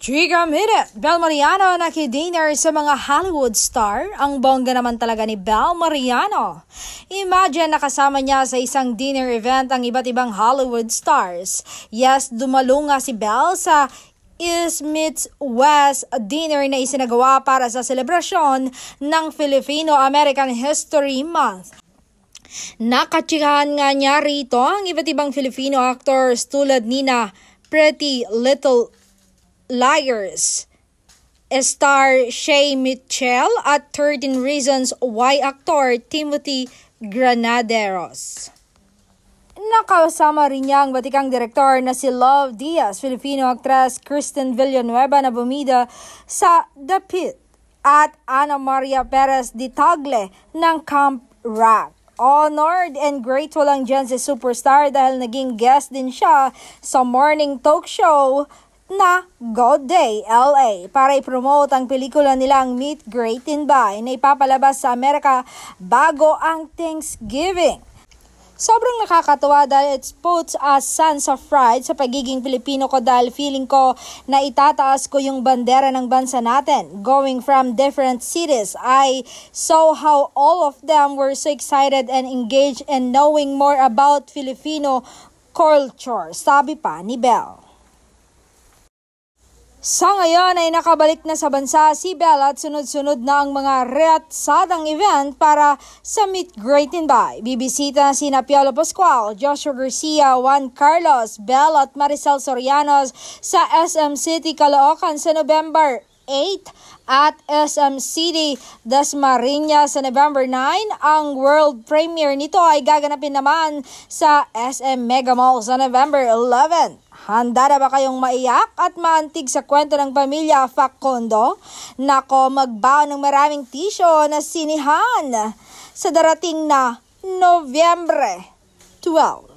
Chika Minute, Bel Mariano nakidinner sa mga Hollywood star. Ang bongga naman talaga ni Bel Mariano. Imagine nakasama niya sa isang dinner event ang iba't ibang Hollywood stars. Yes, dumalo nga si Bel sa East meets West dinner na isinagawa para sa selebrasyon ng Filipino-American History Month. Nakatsikahan nga niya rito ang iba't ibang Filipino actors tulad nina Pretty Little Liars, star Shay Mitchell at 13 Reasons Why actor Timothy Granaderos. Nakasama rin niya ang batikang direktor na si Love Diaz, Filipino actress Kristen Villanueva na bumida sa The Pit at Ana Maria Perez de Tagle ng Camp Rock. Honored and grateful ang dyan si superstar dahil naging guest din siya sa morning talk show na Good Day LA para i-promote ang pelikula nilang Meet Great and Buy na ipapalabas sa Amerika bago ang Thanksgiving. Sobrang nakakatuwa dahil it puts a sense of pride sa pagiging Pilipino ko dahil feeling ko na itataas ko yung bandera ng bansa natin. Going from different cities, I saw how all of them were so excited and engaged in knowing more about Filipino culture, sabi pa ni Bel. Sa ngayon ay nakabalik na sa bansa si Bel at sunod-sunod na ang mga reatsadang event para sa Meet Great and Buy. Bibisita na sina Piolo Pascual, Joshua Garcia, Juan Carlos, Bel at Maricel Sorianos sa SM City, Caloocan sa November 8 at SM City, Dasmariñas sa November 9. Ang world premiere nito ay gaganapin naman sa SM Mega Mall sa November 11. Handa na ba kayong maiyak at maantig sa kwento ng pamilya Facundo? Nako, magbaon ng maraming tisyo na sinihan sa darating na Nobyembre 12.